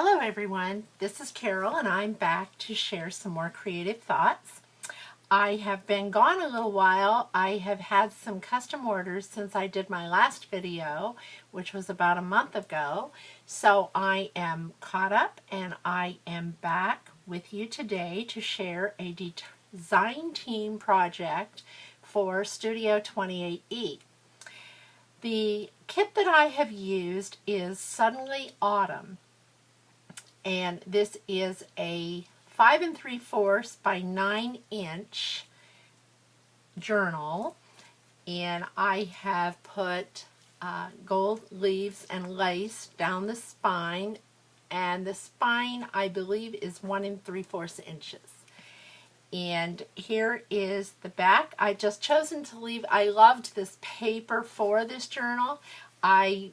Hello everyone, this is Carol and I'm back to share some more creative thoughts. I have been gone a little while. I have had some custom orders since I did my last video, which was about a month ago. So I am caught up and I am back with you today to share a design team project for Studio 28E. The kit that I have used is Suddenly Autumn. And this is a 5 3/4 by 9 inch journal, and I have put gold leaves and lace down the spine, and the spine I believe is 1 3/4 inches. And here is the back. I just chosen to leave. I loved this paper for this journal. I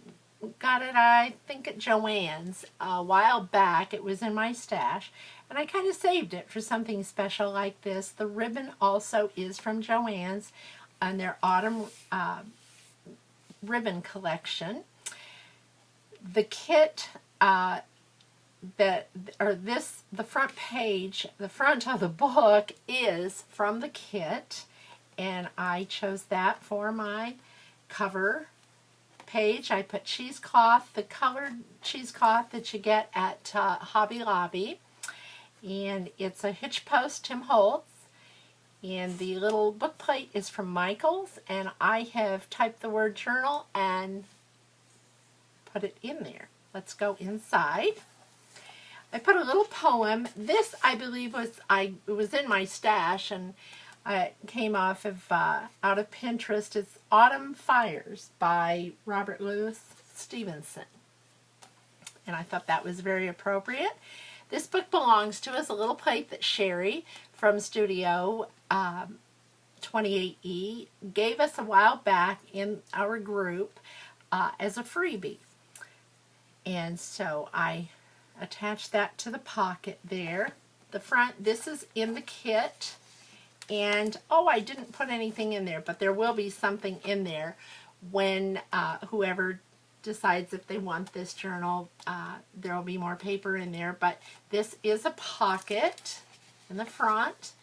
got it, I think, at Joann's a while back. It was in my stash, and I kind of saved it for something special like this. The ribbon also is from Joann's and their autumn ribbon collection. The kit the front page, the front of the book is from the kit, and I chose that for my cover page. I put cheesecloth, the colored cheesecloth that you get at Hobby Lobby, and it's a hitch post Tim Holtz, and the little book plate is from Michael's, and I have typed the word journal and put it in there. Let's go inside. I put a little poem. This, I believe, it was in my stash, and it came off of out of Pinterest. It's Autumn Fires by Robert Louis Stevenson, and I thought that was very appropriate. This book belongs to us, a little plate that Sherry from Studio 28E gave us a while back in our group as a freebie, and so I attached that to the pocket there. The front, this is in the kit. And, oh, I didn't put anything in there, but there will be something in there when whoever decides if they want this journal. There will be more paper in there, but this is a pocket in the front.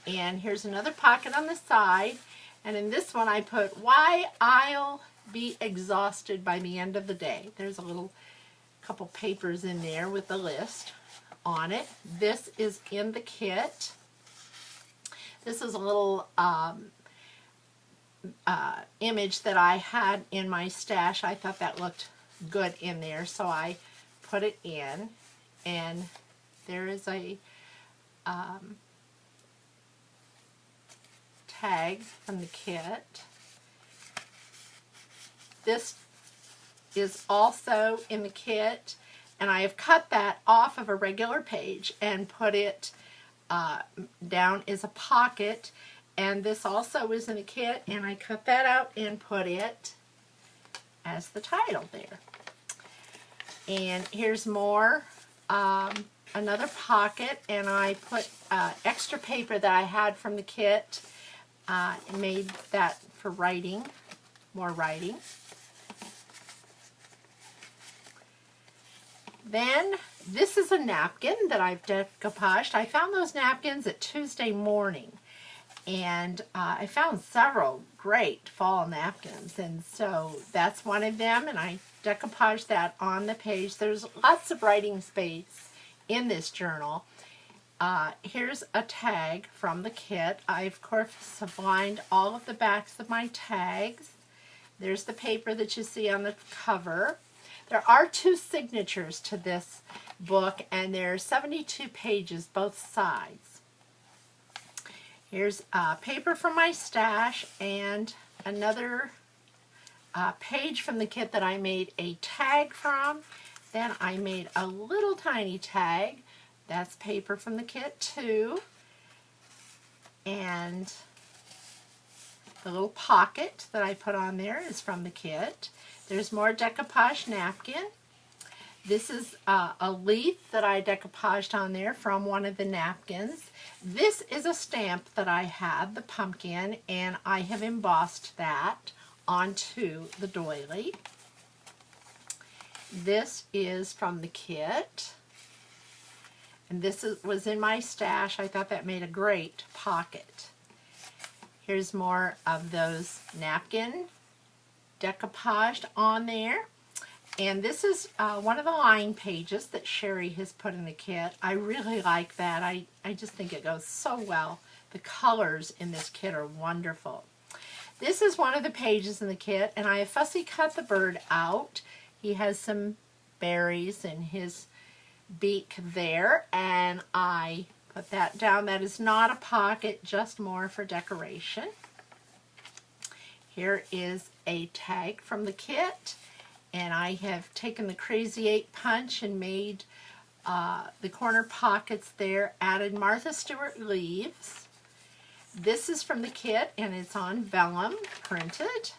And here's another pocket on the side. And in this one I put, why I'll be exhausted by the end of the day. There's a little couple papers in there with the list on it. This is in the kit. This is a little image that I had in my stash. I thought that looked good in there, so I put it in. And there is a tag from the kit. This is also in the kit, and I have cut that off of a regular page and put it down as a pocket, and this also is in the kit, and I cut that out and put it as the title there. And here's more, another pocket, and I put extra paper that I had from the kit and made that for writing, more writing. Then this is a napkin that I've decoupaged. I found those napkins at Tuesday morning, and I found several great fall napkins, and so that's one of them, and I decoupaged that on the page. There's lots of writing space in this journal. Here's a tag from the kit. I, of course, have lined all of the backs of my tags. There's the paper that you see on the cover. There are 2 signatures to this book, and there are 72 pages both sides. Here's paper from my stash and another page from the kit that I made a tag from. Then I made a little tiny tag. That's paper from the kit too. And the little pocket that I put on there is from the kit. There's more decoupage napkin. This is a leaf that I decoupaged on there from one of the napkins. This is a stamp that I had, the pumpkin, and I have embossed that onto the doily. This is from the kit. And this was in my stash. I thought that made a great pocket. Here's more of those napkin decoupaged on there. And this is one of the line pages that Sherry has put in the kit. I really like that. I just think it goes so well. The colors in this kit are wonderful. This is one of the pages in the kit, and I have fussy cut the bird out. He has some berries in his beak there, and I put that down. That is not a pocket, just more for decoration. Here is a tag from the kit, and I have taken the Crazy 8 punch and made the corner pockets there, added Martha Stewart leaves. This is from the kit, and it's on vellum printed.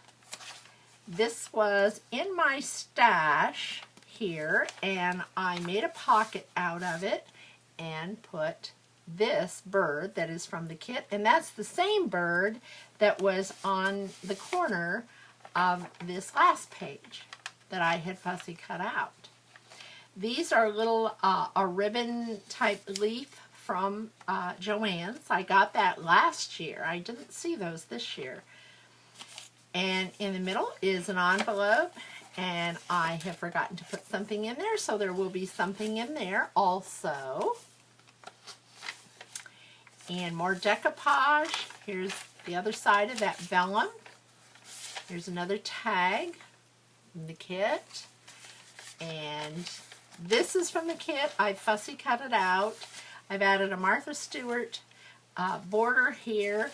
This was in my stash here, and I made a pocket out of it and put this bird that is from the kit, and that's the same bird that was on the corner of this last page that I had fussy cut out. These are little a ribbon type leaf from Joann's. I got that last year. I didn't see those this year. And in the middle is an envelope, and I have forgotten to put something in there, so there will be something in there also. And more decoupage. Here's the other side of that vellum. Here's another tag in the kit. And this is from the kit. I fussy cut it out. I've added a Martha Stewart border here,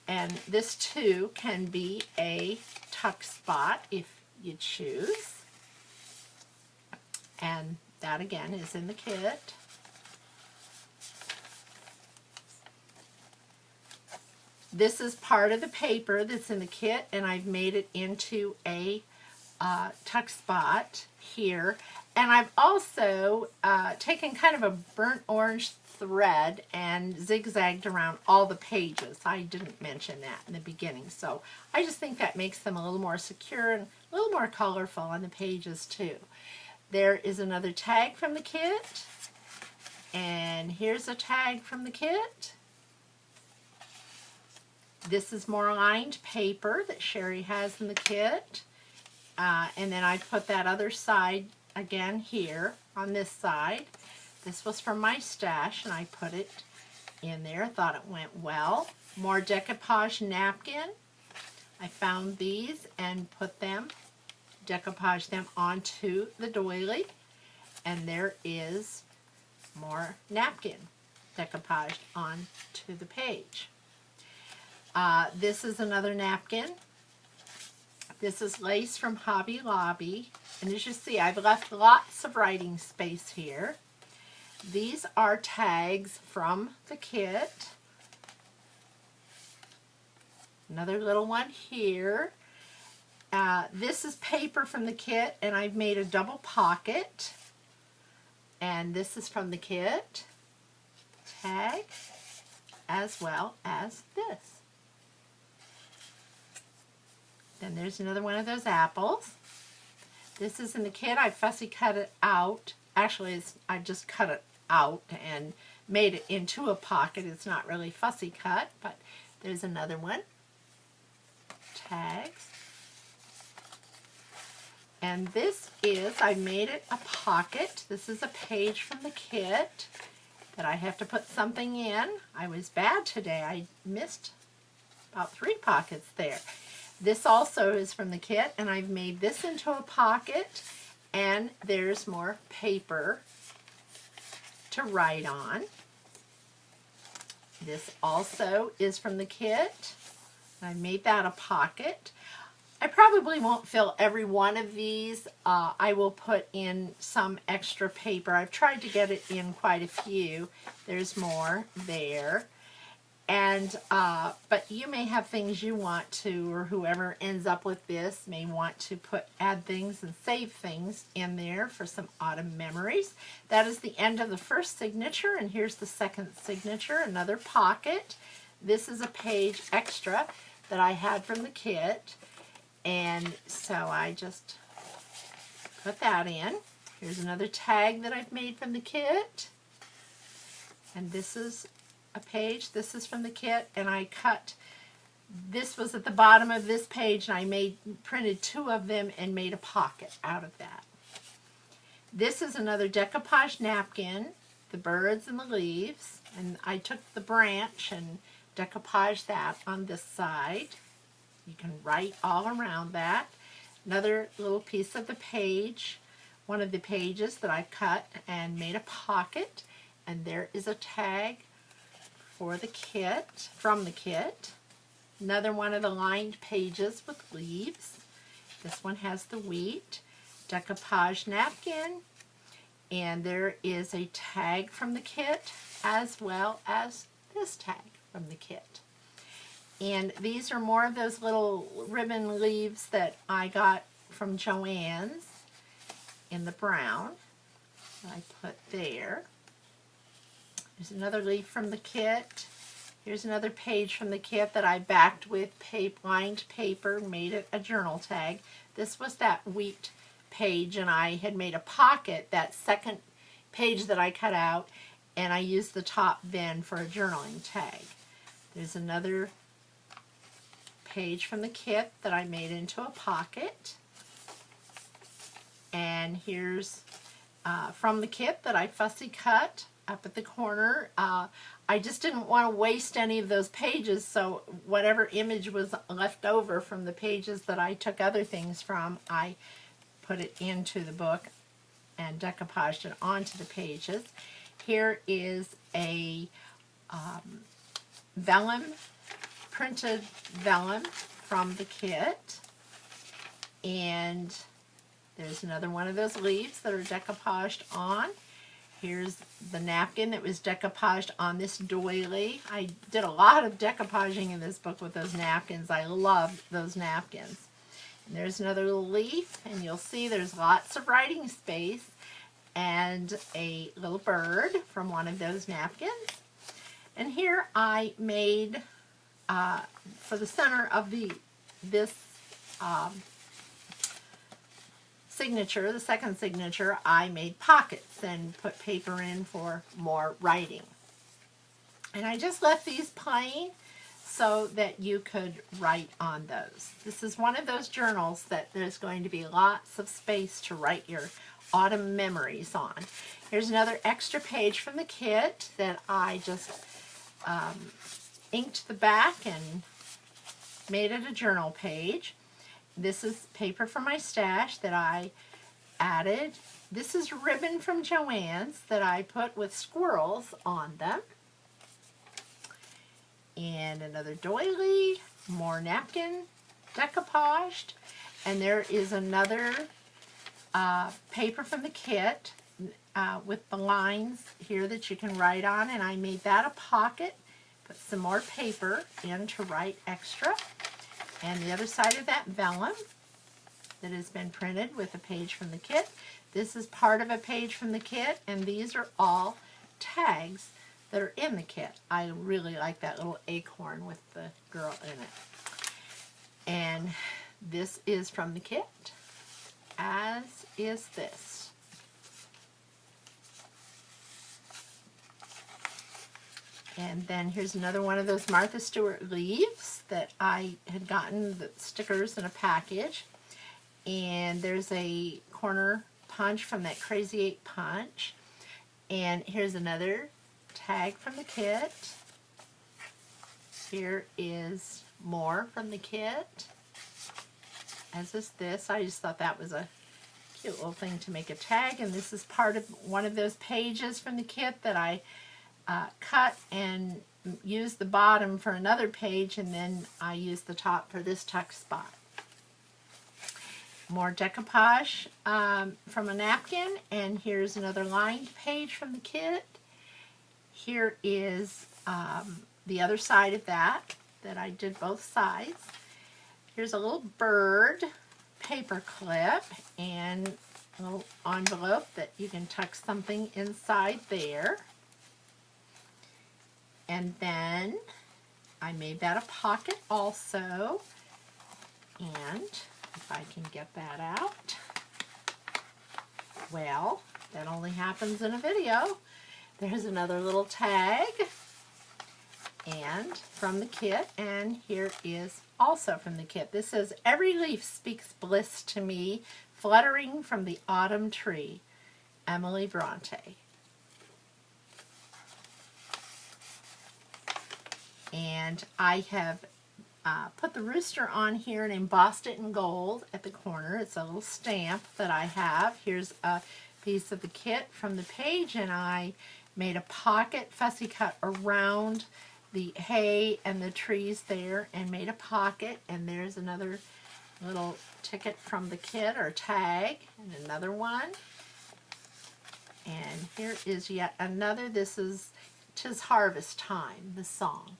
and this too can be a tuck spot if you choose. And that again is in the kit. This is part of the paper that's in the kit, and I've made it into a tuck spot here. And I've also taken kind of a burnt orange thread and zigzagged around all the pages. I didn't mention that in the beginning, so I just think that makes them a little more secure and a little more colorful on the pages too. There is another tag from the kit, and here's a tag from the kit. This is more lined paper that Sherry has in the kit, and then I put that other side again here on this side. This was from my stash, and I put it in there. Thought it went well. More decoupage napkin. I found these and put them, decoupage them onto the doily. And there is more napkin decoupaged onto the page. This is another napkin. This is lace from Hobby Lobby. And as you see, I've left lots of writing space here. These are tags from the kit. Another little one here. This is paper from the kit, and I've made a double pocket. And this is from the kit. Tag, as well as this. Then there's another one of those apples. This is in the kit. I fussy cut it out. Actually, I just cut it out and made it into a pocket. It's not really fussy cut, but there's another one. Tags. And this is, I made it a pocket. This is a page from the kit that I have to put something in. I was bad today. I missed about 3 pockets there. This also is from the kit, and I've made this into a pocket, and there's more paper to write on. This also is from the kit. I made that a pocket. I probably won't fill every one of these. I will put in some extra paper. I've tried to get it in quite a few. There's more there. And but you may have things you want to, or whoever ends up with this may want to add things and save things in there for some autumn memories. That is the end of the first signature, and here's the second signature, another pocket. This is a page extra that I had from the kit, and so I just put that in. Here's another tag that I've made from the kit. And this is a page. This is from the kit, and I cut, this was at the bottom of this page, and I printed 2 of them and made a pocket out of that. This is another decoupage napkin, the birds and the leaves, and I took the branch and decoupaged that on this side. You can write all around that. Another little piece of the page, one of the pages that I cut and made a pocket, and there is a tag for the kit, from the kit. Another one of the lined pages with leaves. This one has the wheat, decoupage napkin, and there is a tag from the kit as well as this tag from the kit. And these are more of those little ribbon leaves that I got from Joann's in the brown. I put there. There's another leaf from the kit. Here's another page from the kit that I backed with lined paper, made it a journal tag. This was that wheat page, and I had made a pocket, that second page that I cut out, and I used the top then for a journaling tag. There's another page from the kit that I made into a pocket. And here's from the kit that I fussy cut up at the corner. I just didn't want to waste any of those pages, so whatever image was left over from the pages that I took other things from, I put it into the book and decoupaged it onto the pages. Here is a vellum, printed vellum from the kit, and there's another one of those leaves that are decoupaged on. Here's the napkin that was decoupaged on this doily. I did a lot of decoupaging in this book with those napkins. I love those napkins. And there's another little leaf, and you'll see there's lots of writing space and a little bird from one of those napkins. And here I made, for the center of this signature, the second signature, I made pockets and put paper in for more writing. And I just left these plain so that you could write on those. This is one of those journals that there's going to be lots of space to write your autumn memories on. Here's another extra page from the kit that I just inked the back and made it a journal page. This is paper from my stash that I added. This is ribbon from Joann's that I put with squirrels on them. And another doily, more napkin, decoupaged. And there is another paper from the kit with the lines here that you can write on. And I made that a pocket, put some more paper in to write extra. And the other side of that vellum that has been printed with a page from the kit. This is part of a page from the kit, and these are all tags that are in the kit. I really like that little acorn with the girl in it. And this is from the kit, as is this. And then here's another one of those Martha Stewart leaves that I had gotten, the stickers in a package. And there's a corner punch from that Crazy 8 punch. And here's another tag from the kit. Here is more from the kit, as is this. I just thought that was a cute little thing to make a tag. And this is part of one of those pages from the kit that I cut and used the bottom for another page, and then I used the top for this tuck spot. More decoupage from a napkin, and here's another lined page from the kit. Here is the other side of that I did both sides. Here's a little bird paper clip and a little envelope that you can tuck something inside there. And then I made that a pocket also. And if I can get that out, well, that only happens in a video. there's another little tag, and from the kit, and here is also from the kit. This says, "Every leaf speaks bliss to me, fluttering from the autumn tree." Emily Bronte. And I have put the rooster on here and embossed it in gold at the corner. It's a little stamp that I have. Here's a piece of the kit from the page, and I made a pocket fussy cut around the hay and the trees there and made a pocket. And there's another little ticket from the kit, or tag, and another one. And here is yet another. This is "'Tis Harvest Time," the song.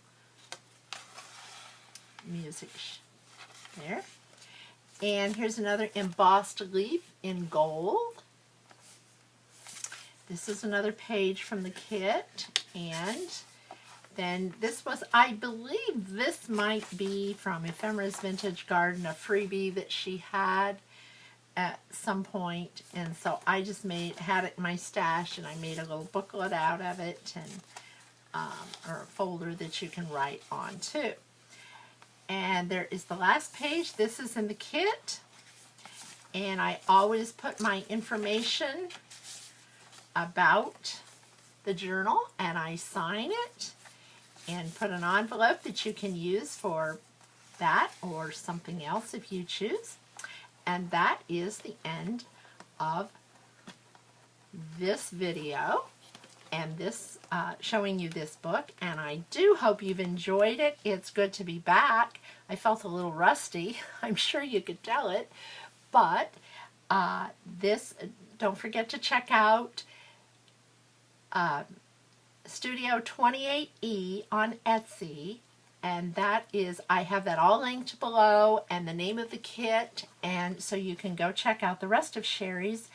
Music there. And here's another embossed leaf in gold. This is another page from the kit. And then this was, I believe this might be from Ephemera's Vintage Garden, a freebie that she had at some point. And so I just had it in my stash, and I made a little booklet out of it, and or a folder that you can write on too. And there is the last page. This is in the kit, and I always put my information about the journal, and I sign it and put an envelope that you can use for that or something else if you choose. And that is the end of this video and this showing you this book, and I do hope you've enjoyed it. It's good to be back. I felt a little rusty. I'm sure you could tell it, but don't forget to check out Studio 28E on Etsy, and that is, I have that all linked below, and the name of the kit, and so you can go check out the rest of Sherry's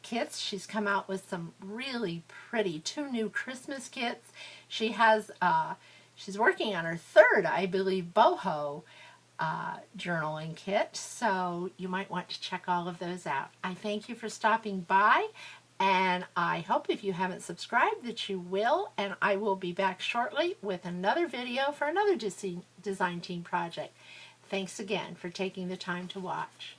kits. She's come out with some really pretty 2 new Christmas kits. She has she's working on her 3rd, I believe, boho journaling kit, so you might want to check all of those out. I thank you for stopping by, and I hope if you haven't subscribed that you will, and I will be back shortly with another video for another design team project. Thanks again for taking the time to watch.